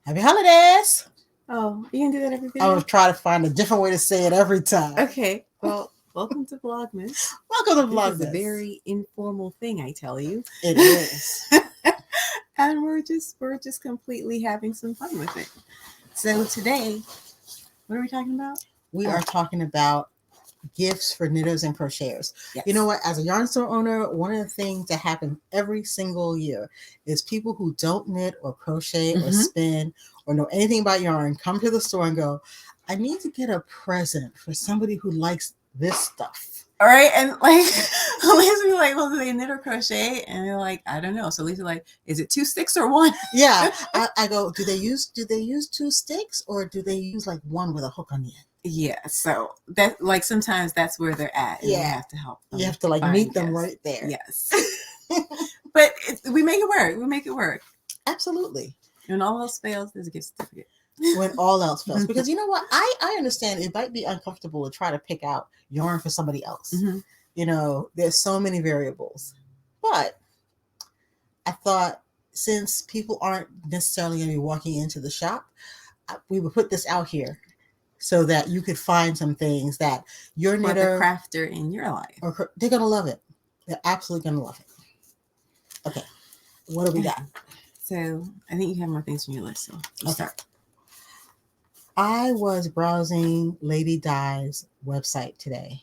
Happy holidays! Oh, you can do that every I video? will try to find a different way to say it every time. Okay, well, welcome to Vlogmas. Welcome to Vlogmas. This is a very informal thing, I tell you. It is. And we're just completely having some fun with it. So today, what are we talking about? We are talking about gifts for knitters and crocheters. Yes. You know what? As a yarn store owner, one of the things that happens every single year is people who don't knit or crochet or spin or know anything about yarn come to the store and go, I need to get a present for somebody who likes this stuff. All right, and like Lisa be like, well, do they knit or crochet? And they're like, I don't know. So Lisa like, is it 2 sticks or 1? Yeah, I go, do they use 2 sticks or do they use like 1 with a hook on the end? Yeah, so that like sometimes that's where they're at, and you have to help them. You have to like meet them right there. Yes, but we make it work. We make it work. Absolutely. When all else fails, there's a gift certificate. When all else fails, because you know what, I understand it might be uncomfortable to try to pick out yarn for somebody else. You know, there's so many variables, but I thought since people aren't necessarily going to be walking into the shop, we would put this out here so that you could find some things that your knitter, or the crafter in your life, or they're gonna love it. They're absolutely gonna love it. Okay, what do we got? So I think you have more things from your list. So let's start. I was browsing Lady Di's website today.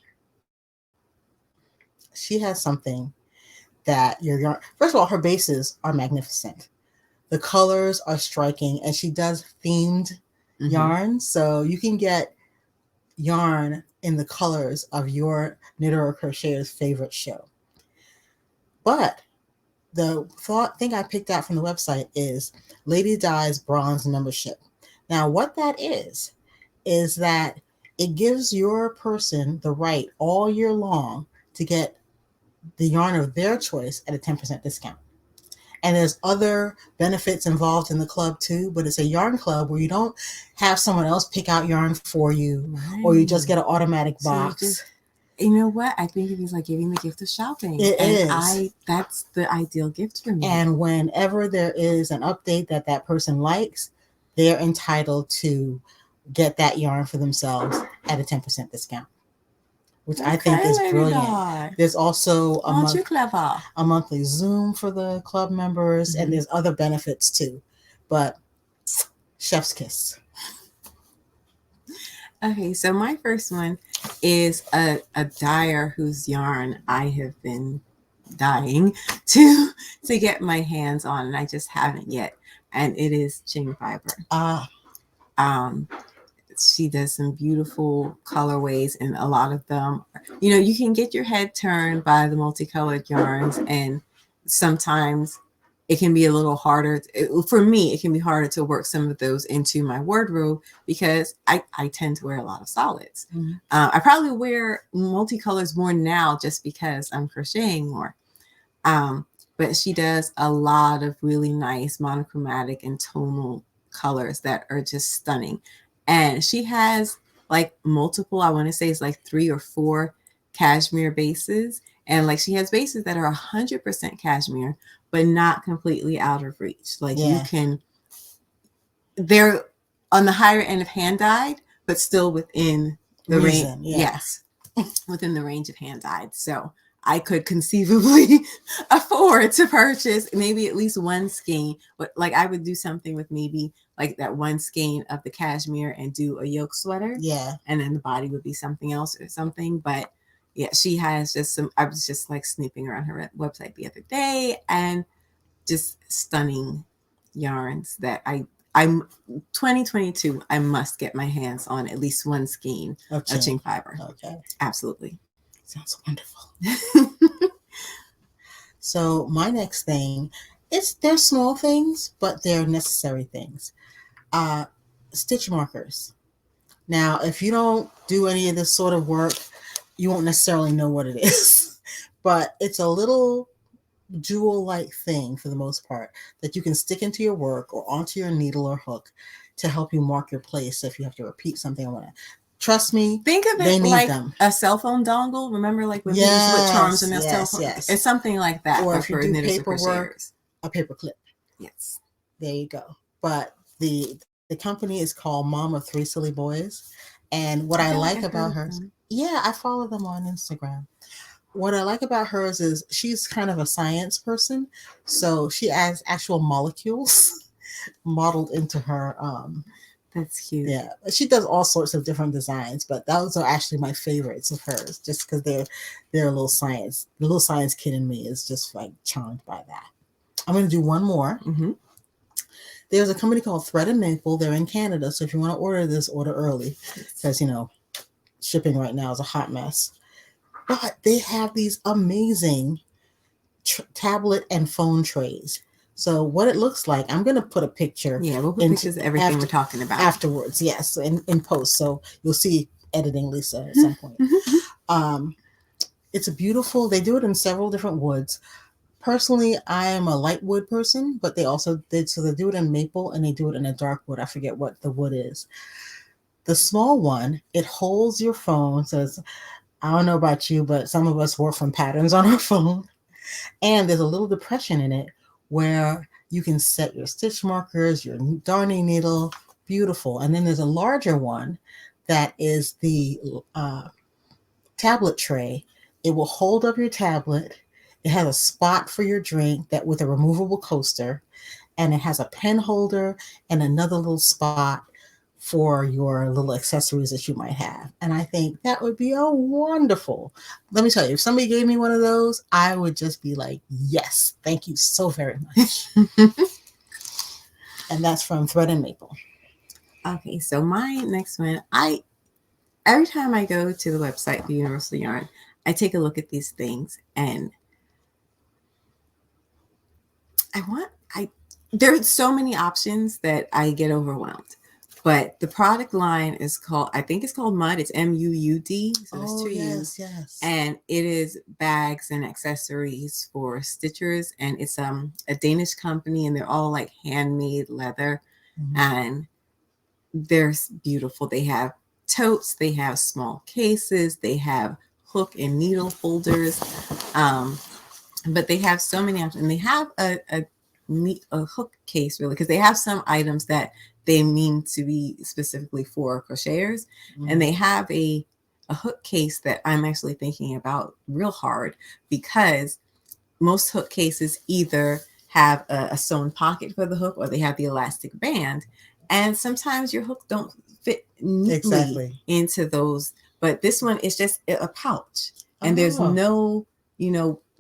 She has something that your yarn. First of all, her bases are magnificent. The colors are striking, and she does themed yarn, so you can get yarn in the colors of your knitter or crocheter's favorite show. But the thing I picked out from the website is Lady Di's bronze membership. Now, what that is that it gives your person the right all year long to get the yarn of their choice at a 10% discount. And there's other benefits involved in the club too, but it's a yarn club where you don't have someone else pick out yarn for you, or you just get an automatic box. You know what? I think it is like giving the gift of shopping. It is. That's the ideal gift for me. And whenever there is an update that person likes, they're entitled to get that yarn for themselves at a 10% discount, which I think is brilliant. There's also a monthly Zoom for the club members, and there's other benefits too. But chef's kiss. Okay, so my first one is a dyer whose yarn I have been dying to get my hands on, and I just haven't yet. And it is Ching Fiber. She does some beautiful colorways, and a lot of them, you know, you can get your head turned by the multicolored yarns, and sometimes it can be a little harder. For me, it can be harder to work some of those into my wardrobe because I tend to wear a lot of solids. I probably wear multicolors more now just because I'm crocheting more. But she does a lot of really nice monochromatic and tonal colors that are just stunning. And she has like multiple, I want to say it's like 3 or 4 cashmere bases. And like she has bases that are 100% cashmere, but not completely out of reach. Like they're on the higher end of hand dyed, but still within the range. Yes, within the range of hand dyed. So I could conceivably afford to purchase maybe at least 1 skein, but like I would do something with maybe like that 1 skein of the cashmere and do a yoke sweater. Yeah. And then the body would be something else or something. But yeah, she has just some, I was just like snooping around her website the other day, and just stunning yarns that I'm 2022, I must get my hands on at least 1 skein of Ching Fiber. Okay. Absolutely. Sounds wonderful. So my next thing is, they're small things, but they're necessary things. Stitch markers. Now, if you don't do any of this sort of work, you won't necessarily know what it is, but it's a little jewel-like thing for the most part that you can stick into your work or onto your needle or hook to help you mark your place. So if you have to repeat something, trust me, think of it like a cell phone dongle. Remember, like when people switch charms in their cell phone? Yes. It's something like that. Or if you do paperwork, a paper clip. Yes. There you go. But The company is called Mom of Three Silly Boys. And what I I feel like like I've heard about of hers, them. yeah, I follow them on Instagram. What I like about hers is she's kind of a science person. So she has actual molecules modeled into her That's cute. yeah, she does all sorts of different designs, but those are actually my favorites of hers, just because they're a little science. The little science kid in me is just like charmed by that. I'm gonna do one more. Mm-hmm. There's a company called Thread and Maple. They're in Canada, so if you want to order this, order early, because shipping right now is a hot mess. But they have these amazing tablet and phone trays. So what it looks like, I'm gonna put a picture Yeah, we'll put into pictures of everything we're talking about. afterwards. Yes, in post, so you'll see editing Lisa at some point. Um, it's a beautiful. They do it in several different woods. Personally, I am a light wood person, but they also did so they do it in maple and they do it in a dark wood. I forget what the wood is. The small one, it holds your phone. Says, I don't know about you, but some of us work from patterns on our phone. And there's a little depression in it where you can set your stitch markers, your darning needle, beautiful. And then there's a larger one that is the tablet tray. It will hold up your tablet. It has a spot for your drink that with a removable coaster, and it has a pen holder and another little spot for your little accessories that you might have. And I think that would be a wonderful. Let me tell you, if somebody gave me one of those, I would just be like, yes, thank you so very much. And that's from Thread and Maple. Okay, so my next one, every time I go to the website for Universal Yarn, I take a look at these things and there's so many options that I get overwhelmed. But the product line is called, I think it's called Mud. It's MUUD. So it's two U's. Yes. And it is bags and accessories for stitchers. And it's a Danish company and they're all like handmade leather. Mm-hmm. And they're beautiful. They have totes, they have small cases, they have hook and needle holders. But they have so many options. And they have a hook case really, because they have some items that they mean to be specifically for crocheters. Mm-hmm. And they have a hook case that I'm actually thinking about real hard, because most hook cases either have a sewn pocket for the hook or they have the elastic band. And sometimes your hook don't fit neatly into those. But this one is just a pouch. And there's no,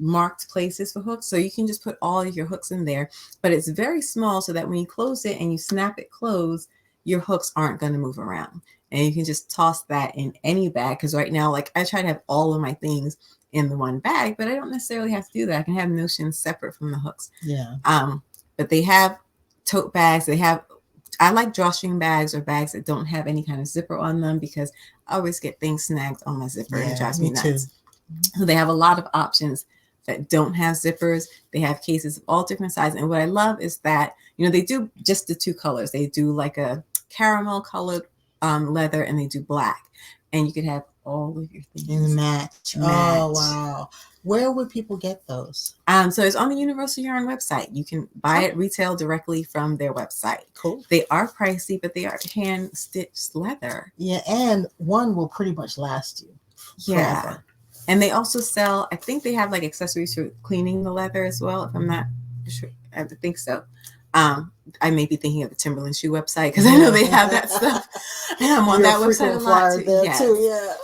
marked places for hooks. So you can just put all of your hooks in there. But it's very small so that when you close it and you snap it closed, your hooks aren't going to move around. And you can just toss that in any bag. Because right now, like I try to have all of my things in the one bag, but I don't necessarily have to do that. I can have notions separate from the hooks. Yeah. But they have tote bags. I like drawstring bags or bags that don't have any kind of zipper on them, because I always get things snagged on my zipper and it drives me nuts. Too. So they have a lot of options that don't have zippers. They have cases of all different sizes. And what I love is that, they do just the two colors. They do like a caramel colored leather and they do black. And you could have all of your things in match. Oh, wow. Where would people get those? So it's on the Universal Yarn website. You can buy it retail directly from their website. Cool. They are pricey, but they are hand stitched leather. Yeah, and one will pretty much last you forever. And they also sell, I think they have like accessories for cleaning the leather as well, if I'm not sure. I think so. I may be thinking of the Timberland shoe website, because I know they have that stuff. And I'm on that website a lot too. Too. Yeah.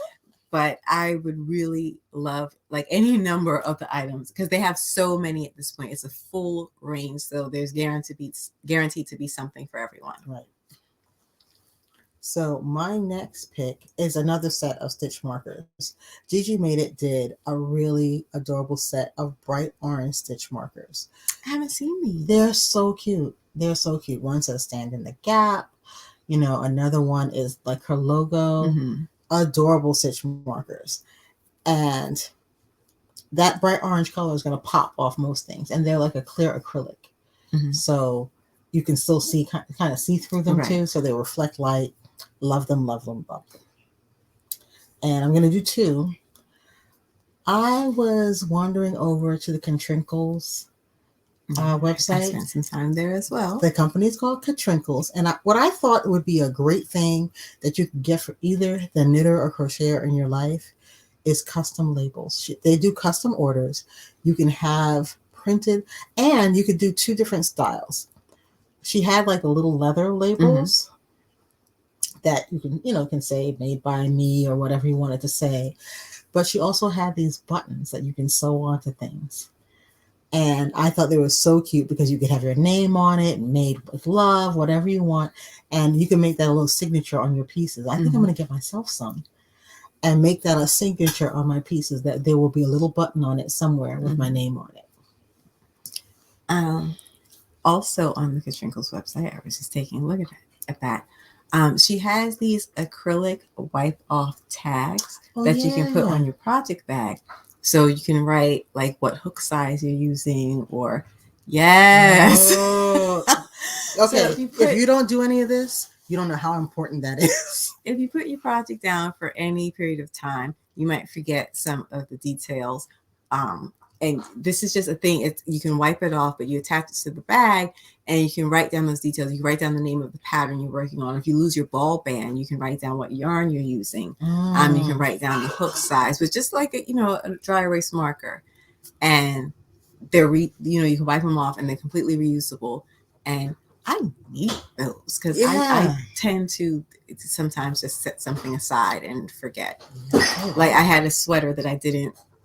But I would really love like any number of the items, because they have so many at this point. It's a full range, so there's guaranteed to be something for everyone. Right. So my next pick is another set of stitch markers. Gigi Made It did a really adorable set of bright orange stitch markers. I haven't seen these. They're so cute. One says Stand in the Gap. Another one is like her logo. Mm-hmm. Adorable stitch markers. And that bright orange color is going to pop off most things. And they're like a clear acrylic. Mm-hmm. So you can still see, kind of see through them too. So they reflect light. Love them, love them, love them. And I'm going to do two. I was wandering over to the Contrinkles I website. spent some time there as well. The company is called Katrinkles. And what I thought would be a great thing that you could get for either the knitter or crocheter in your life is custom labels. They do custom orders. You can have printed, and you could do 2 different styles. She had like the little leather labels that you can say made by me or whatever you wanted to say. But she also had these buttons that you can sew onto things. And I thought they were so cute because you could have your name on it, made with love, whatever you want. And you can make that a little signature on your pieces. I think I'm going to get myself some and make that a signature on my pieces, that there will be a little button on it somewhere with my name on it. Also on the Katrinkles website, I was just taking a look at that. She has these acrylic wipe off tags that you can put on your project bag. So you can write like what hook size you're using, or Oh. Okay, so if you don't do any of this, you don't know how important that is. If you put your project down for any period of time, you might forget some of the details. And this is just a thing. You can wipe it off, but you attach it to the bag and you can write down those details. You can write down the name of the pattern you're working on. If you lose your ball band, you can write down what yarn you're using. You can write down the hook size with just like a dry erase marker. And they're you can wipe them off and they're completely reusable. And I need those because I tend to sometimes just set something aside and forget. Like I had a sweater that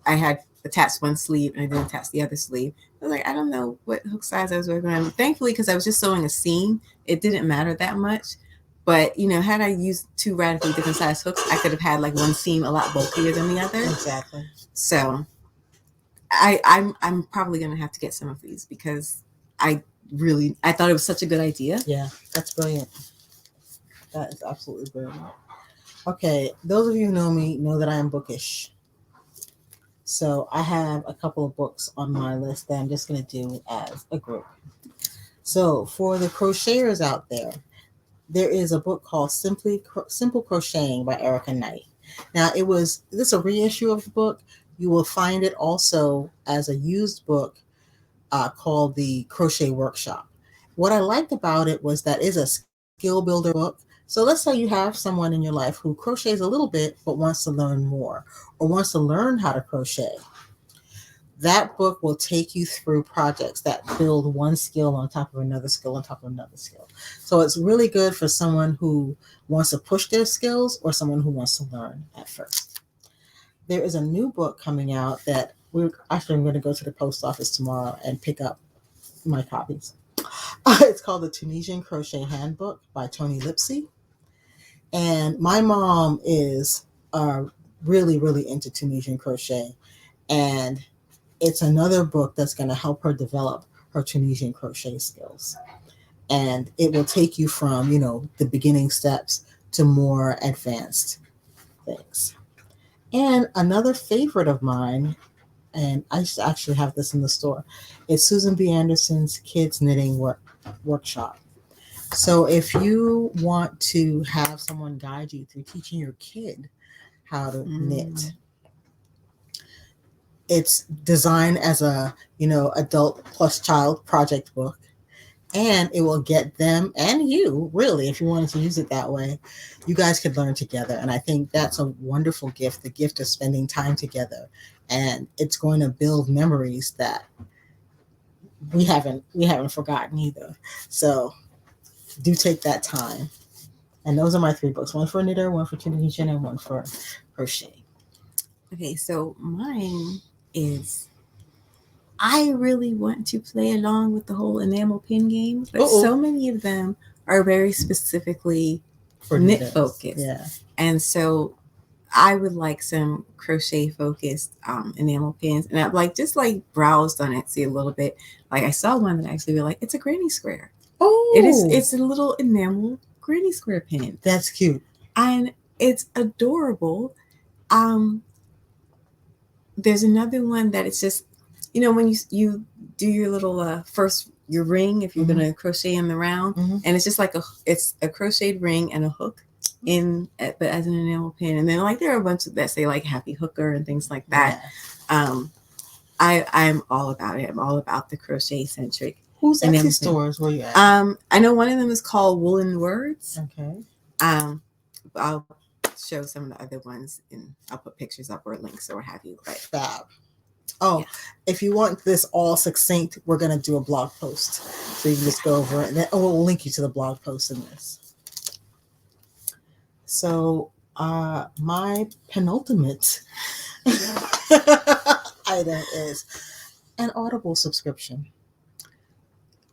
I had attached one sleeve and I didn't attach the other sleeve. I was like, I don't know what hook size I was working on. Thankfully, because I was just sewing a seam, it didn't matter that much. But, had I used 2 radically different size hooks, I could have had like one seam a lot bulkier than the other. Exactly. So I'm probably going to have to get some of these because I thought it was such a good idea. Yeah, that's brilliant. That is absolutely brilliant. Okay, those of you who know me know that I am bookish. So I have a couple of books on my list that I'm just going to do as a group. So for the crocheters out there, there is a book called Simple Crocheting by Erica Knight. Now this is a reissue of the book. You will find it also as a used book called the Crochet Workshop. What I liked about it was that it's a skill builder book. So let's say you have someone in your life who crochets a little bit but wants to learn more or wants to learn how to crochet. That book will take you through projects that build one skill on top of another skill on top of another skill. So it's really good for someone who wants to push their skills or someone who wants to learn at first. There is a new book coming out that I'm going to go to the post office tomorrow and pick up my copies. It's called The Tunisian Crochet Handbook by Toni Lipsey. And my mom is really, really into Tunisian crochet. And it's another book that's going to help her develop her Tunisian crochet skills. And it will take you from, the beginning steps to more advanced things. And another favorite of mine, and I actually have this in the store, is Susan B. Anderson's Kids Knitting Workshop. So if you want to have someone guide you through teaching your kid how to knit, it's designed as a, adult plus child project book. And it will get them and you, really, if you wanted to use it that way, you guys could learn together. And I think that's a wonderful gift, the gift of spending time together. And it's going to build memories that we haven't forgotten either. So do take that time. And those are my 3 books, one for knitter, one for Tunisian, and one for crochet. Okay, so mine is, I really want to play along with the whole enamel pin game, but so many of them are very specifically for knit focused. Yeah. And so I would like some crochet focused enamel pins. And I've just browsed on Etsy a little bit. Like I saw one that actually was it's a granny square. Oh, it's a little enamel granny square pin. That's cute. And it's adorable. There's another one that it's just, when you do your little your ring, if you're gonna crochet in the round, and it's just it's a crocheted ring and a hook but as an enamel pin, and then there are a bunch that say happy hooker and things like that. Yeah. I'm all about it. I'm all about the crochet centric. Whose Etsy stores were you at? I know one of them is called Woolen Words. Okay. I'll show some of the other ones and I'll put pictures up or links or what have you. But fab. Oh, yeah. If you want this all succinct, we're gonna do a blog post, so you can just go over it, and then we'll link you to the blog post in this. So, my penultimate item is an Audible subscription.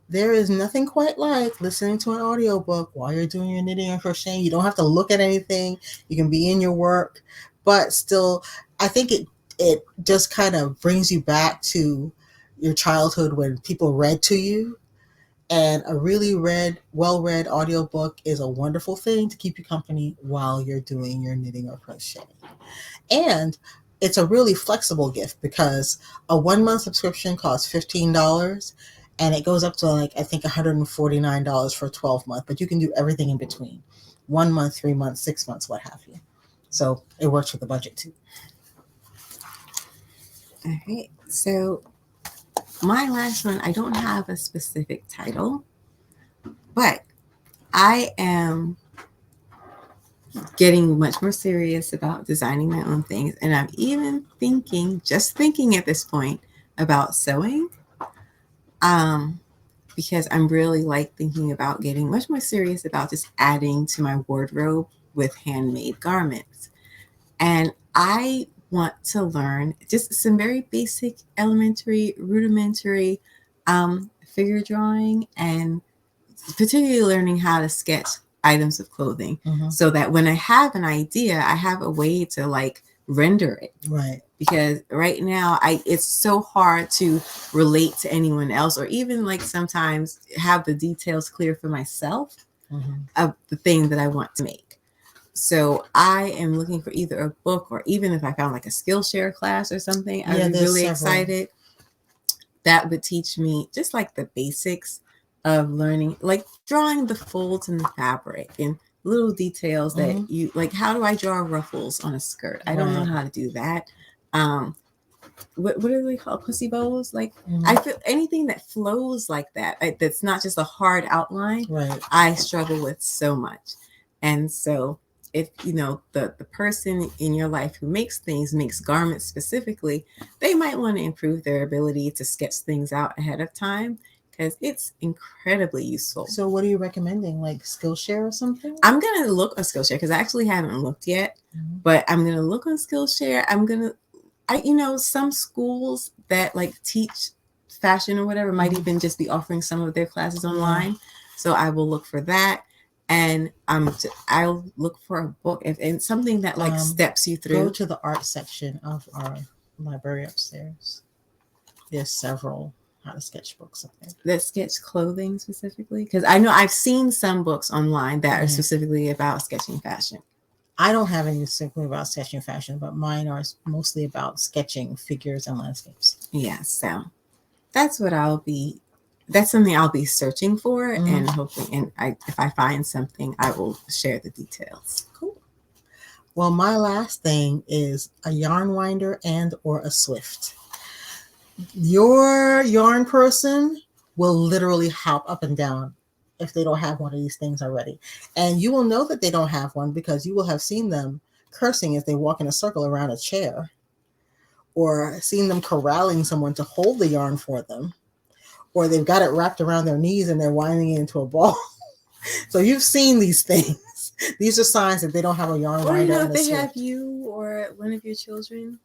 There is nothing quite like listening to an audiobook while you're doing your knitting and crocheting. You don't have to look at anything. You can be in your work, but still, I think it just kind of brings you back to your childhood when people read to you. And a really well-read audiobook is a wonderful thing to keep you company while you're doing your knitting or crocheting. And it's a really flexible gift because a 1-month subscription costs $15 and it goes up to like, I think $149 for a 12-month, but you can do everything in between. 1 month, 3 months, 6 months, what have you. So it works with the budget too. All right. So my last one, I don't have a specific title, but I am getting much more serious about designing my own things. And I'm even just thinking at this point about sewing. Because I'm really thinking about getting much more serious about just adding to my wardrobe with handmade garments. And I want to learn just some very basic, elementary, rudimentary figure drawing, and particularly learning how to sketch items of clothing, so that when I have an idea, I have a way to render it. Right. Because right now it's so hard to relate to anyone else, or even sometimes have the details clear for myself of the thing that I want to make. So I am looking for either a book, or even if I found a Skillshare class or something, I'd be really excited. That would teach me just the basics of learning, drawing the folds in the fabric and little details that you how do I draw ruffles on a skirt? I don't know how to do that. What do they call pussy bows? I feel anything that flows like that, that's not just a hard outline, I struggle with so much. And so if the person in your life who makes garments specifically, they might want to improve their ability to sketch things out ahead of time, because it's incredibly useful. So what are you recommending, Skillshare or something? I'm going to look on Skillshare because I actually haven't looked yet, but I'm going to look on Skillshare. Some schools that teach fashion or whatever might even just be offering some of their classes online. So I will look for that. And I'll look for a book and something that steps you through. Go to the art section of our library upstairs. There's several how to sketch books up there that sketch clothing specifically, because I know I've seen some books online that are specifically about sketching fashion. I don't have any specifically about sketching fashion, but mine are mostly about sketching figures and landscapes. Yeah, so that's something I'll be searching for, and hoping, if I find something, I will share the details. Cool. Well, my last thing is a yarn winder and or a Swift. Your yarn person will literally hop up and down if they don't have one of these things already. And you will know that they don't have one because you will have seen them cursing as they walk in a circle around a chair, or seen them corralling someone to hold the yarn for them, or they've got it wrapped around their knees and they're winding it into a ball. So you've seen these things. These are signs that they don't have a yarn winder. Or they have you or one of your children.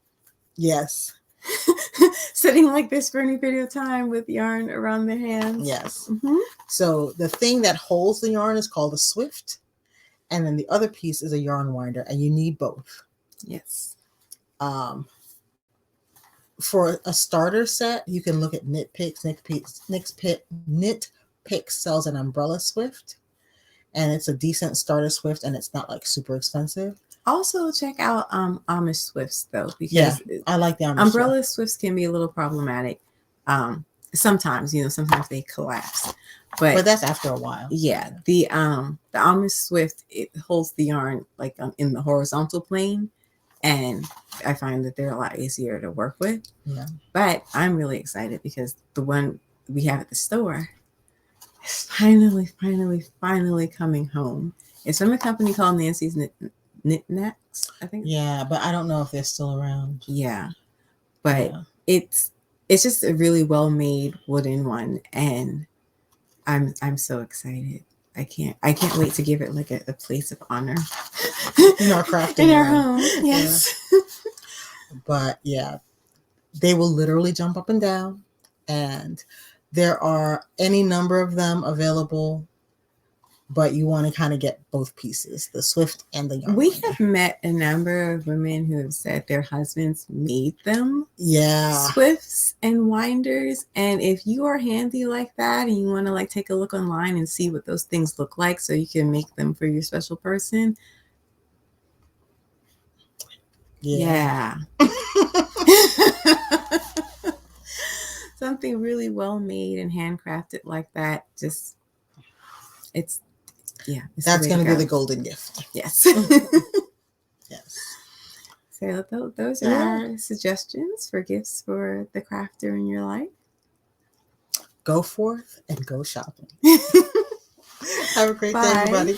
Yes. Sitting like this for any period of time with yarn around their hands. Yes. So the thing that holds the yarn is called a Swift, and then the other piece is a yarn winder, and you need both. Yes. For a starter set, you can look at Knit Picks. Knit Picks sells an umbrella Swift, and it's a decent starter Swift, and it's not super expensive. Also, check out Amish Swifts though, because I like the Amish umbrella Swifts can be a little problematic. Sometimes, sometimes they collapse, but that's after a while. Yeah, the Amish Swift, it holds the yarn in the horizontal plane, and I find that they're a lot easier to work with. Yeah. But I'm really excited because the one we have at the store is finally coming home. It's from a company called Nancy's Knickknacks, I think. Yeah, but I don't know if they're still around. Yeah, but Yeah. it's just a really well made wooden one, and I'm so excited. I can't wait to give it like a place of honor In our crafting in our room. home. Yes. But yeah, they will literally jump up and down, and there are any number of them available, but you want to kind of get both pieces, the Swift and the yarn. We winder. have met a number of women who have said their husbands made them Yeah. Swifts and winders, and if you are handy like that and you want to like take a look online and see what those things look like so you can make them for your special person, yeah. Something really well made and handcrafted like that, just it's That's going to be the golden gift. Yes. Yes. So those are our suggestions for gifts for the crafter in your life. Go forth and go shopping. Have a great day, everybody.